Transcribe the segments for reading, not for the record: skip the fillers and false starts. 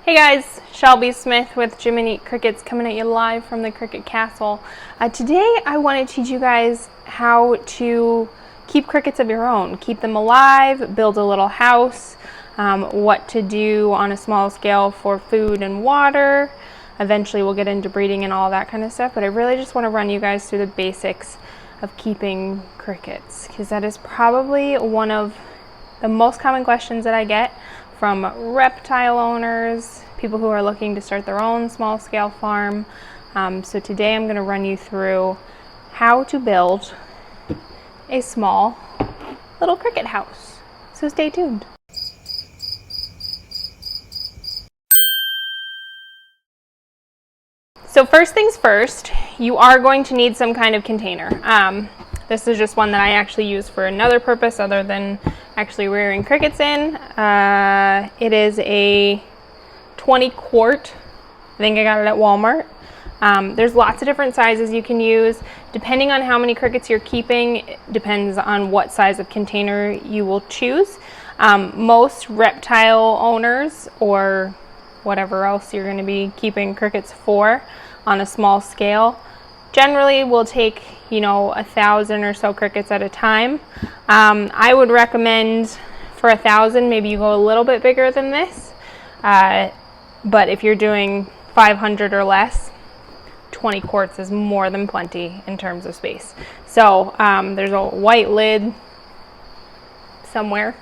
Hey guys, Shelby Smith with Jiminy Crickets coming at you live from the Cricket Castle. Today I want to teach you guys how to keep crickets of your own. Keep them alive, build a little house, what to do on a small scale for food and water. Eventually we'll get into breeding and all that kind of stuff, but I really just want to run you guys through the basics of keeping crickets, because that is probably one of the most common questions that I get from reptile owners, people who are looking to start their own small scale farm. So today I'm going to run you through how to build a small little cricket house. So stay tuned. So first things first, you are going to need some kind of container. This is just one that I actually use for another purpose other than actually rearing crickets in. It is a 20 quart. I think I got it at Walmart. There's lots of different sizes you can use. Depending on how many crickets you're keeping, it depends on what size of container you will choose. Most reptile owners or whatever else you're going to be keeping crickets for on a small scale generally will take 1,000 or so crickets at a time. I would recommend for 1,000 maybe you go a little bit bigger than this, but if you're doing 500 or less, 20 quarts is more than plenty in terms of space. So there's a white lid somewhere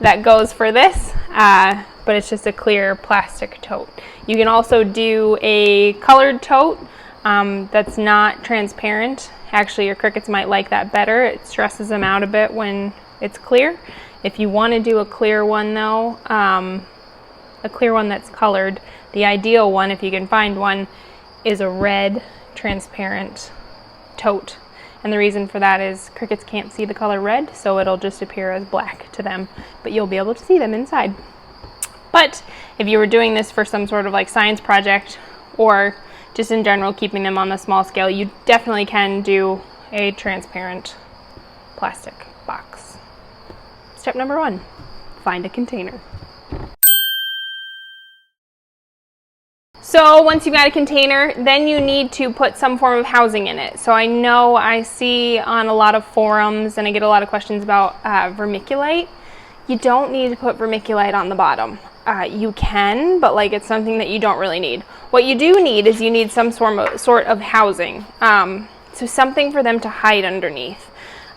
that goes for this, but it's just a clear plastic tote. You can also do a colored tote that's not transparent. Actually, your crickets might like that better. It stresses them out a bit when it's clear. If you want to do a clear one though, a clear one that's colored, the ideal one, if you can find one, is a red transparent tote. And the reason for that is crickets can't see the color red, so it'll just appear as black to them, but you'll be able to see them inside. But if you were doing this for some sort of like science project or just in general keeping them on the small scale, you definitely can do a transparent plastic box. Step number 1, find a container. So once you've got a container, then you need to put some form of housing in it. So I know I see on a lot of forums and I get a lot of questions about vermiculite. You don't need to put vermiculite on the bottom. You can, but it's something that you don't really need. What you do need is you need some sort of housing. So something for them to hide underneath.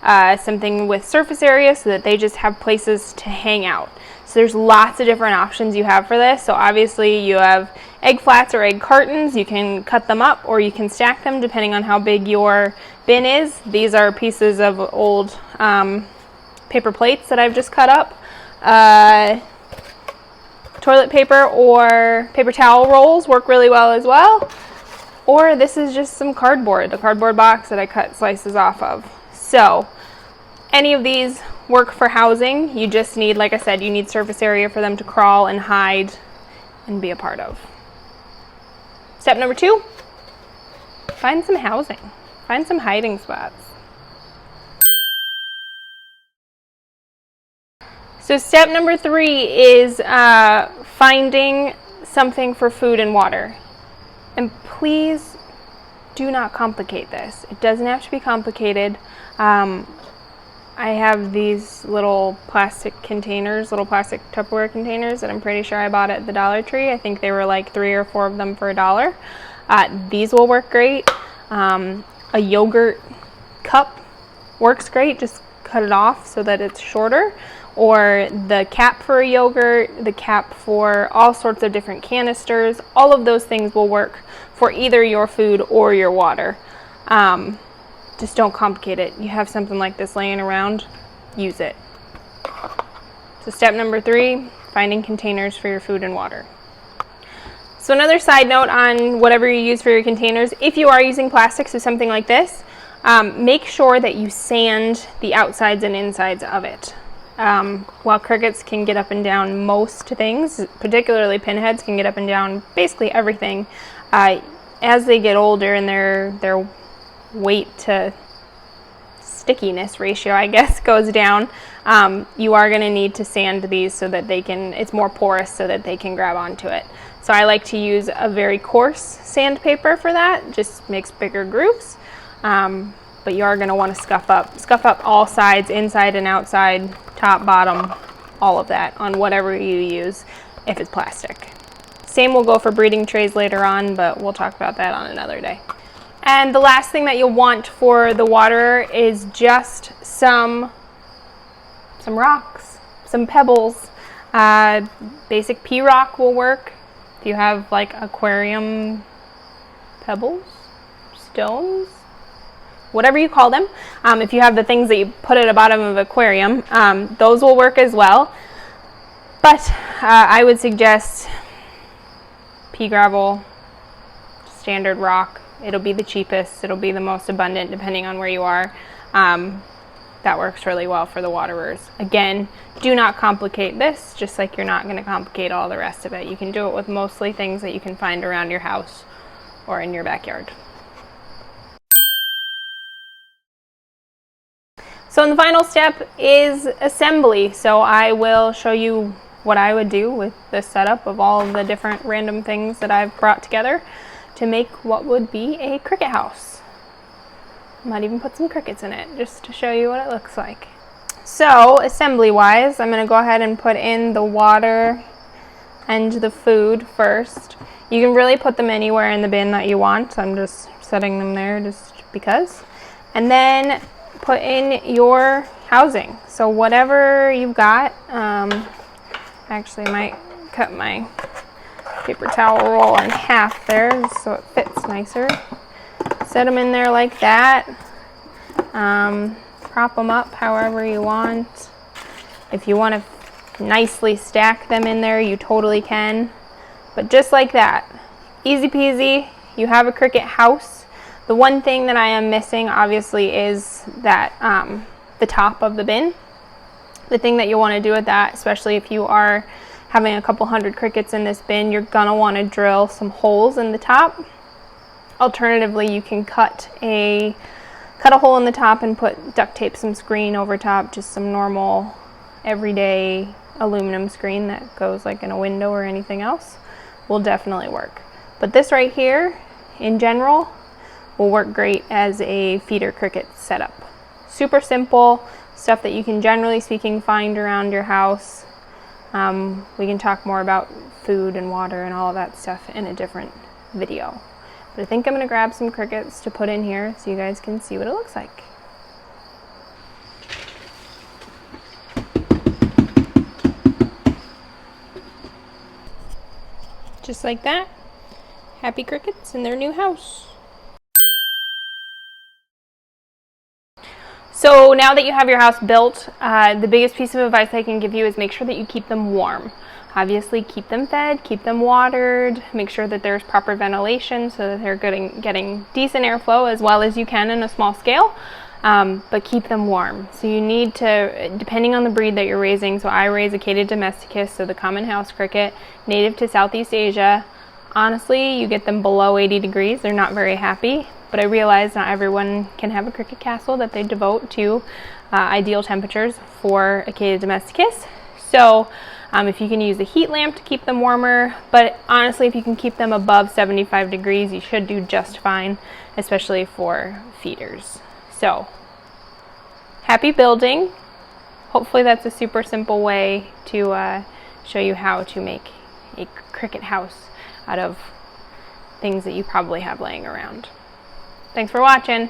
Something with surface area so that they just have places to hang out. So there's lots of different options you have for this. So obviously you have egg flats or egg cartons. You can cut them up or you can stack them depending on how big your bin is. These are pieces of old paper plates that I've just cut up. Toilet paper or paper towel rolls work really well as well. Or this is just some cardboard, a cardboard box that I cut slices off of. So any of these work for housing. You just need, like I said, you need surface area for them to crawl and hide and be a part of. Step number 2, find some housing. Find some hiding spots. So step number 3 is finding something for food and water. And please do not complicate this. It doesn't have to be complicated. I have these little plastic containers, little plastic Tupperware containers that I'm pretty sure I bought at the Dollar Tree. I think they were like 3 or 4 of them for $1. These will work great. A yogurt cup works great. Just cut it off so that it's shorter. Or the cap for a yogurt, the cap for all sorts of different canisters. All of those things will work for either your food or your water. Just don't complicate it. You have something like this laying around, use it. So step number 3, finding containers for your food and water. So another side note on whatever you use for your containers, if you are using plastic, so something like this, make sure that you sand the outsides and insides of it. While crickets can get up and down most things, particularly pinheads can get up and down basically everything, as they get older and their weight to stickiness ratio, I guess, goes down, you are going to need to sand these so that it's more porous so that they can grab onto it. So I like to use a very coarse sandpaper for that, just makes bigger grooves. But you are going to want to scuff up all sides, inside and outside, top, bottom, all of that on whatever you use if it's plastic. Same will go for breeding trays later on, but we'll talk about that on another day. And the last thing that you'll want for the water is just some rocks, some pebbles. Basic pea rock will work. If you have like aquarium pebbles, stones, whatever you call them. If you have the things that you put at the bottom of an aquarium, those will work as well. But I would suggest pea gravel, standard rock. It'll be the cheapest. It'll be the most abundant depending on where you are. That works really well for the waterers. Again, do not complicate this, just like you're not going to complicate all the rest of it. You can do it with mostly things that you can find around your house or in your backyard. So the final step is assembly. So I will show you what I would do with this setup of all of the different random things that I've brought together to make what would be a cricket house. Might even put some crickets in it just to show you what it looks like. So assembly wise, I'm going to go ahead and put in the water and the food first. You can really put them anywhere in the bin that you want. I'm just setting them there just because. And then put in your housing. So whatever you've got, actually I might cut my paper towel roll in half there so it fits nicer. Set them in there like that. Prop them up however you want. If you want to nicely stack them in there, you totally can. But just like that, easy peasy, you have a cricket house. The one thing that I am missing obviously is that the top of the bin. The thing that you want to do with that, especially if you are having a couple hundred crickets in this bin, you're gonna want to drill some holes in the top. Alternatively, you can cut a hole in the top and duct tape some screen over top, just some normal everyday aluminum screen that goes like in a window or anything else will definitely work. But this right here in general will work great as a feeder cricket setup. Super simple stuff that you can generally speaking find around your house. We can talk more about food and water and all of that stuff in a different video. But I think I'm going to grab some crickets to put in here so you guys can see what it looks like. Just like that. Happy crickets in their new house. So now that you have your house built, the biggest piece of advice I can give you is make sure that you keep them warm. Obviously keep them fed, keep them watered, make sure that there's proper ventilation so that they're getting decent airflow as well as you can in a small scale, but keep them warm. So you need to, depending on the breed that you're raising, so I raise Acadia domesticus, so the common house cricket, native to Southeast Asia. Honestly, you get them below 80 degrees, they're not very happy, but I realize not everyone can have a cricket castle that they devote to ideal temperatures for Acadia domesticus. So if you can use a heat lamp to keep them warmer, but honestly, if you can keep them above 75 degrees, you should do just fine, especially for feeders. So, happy building. Hopefully that's a super simple way to show you how to make a cricket house out of things that you probably have laying around. Thanks for watching.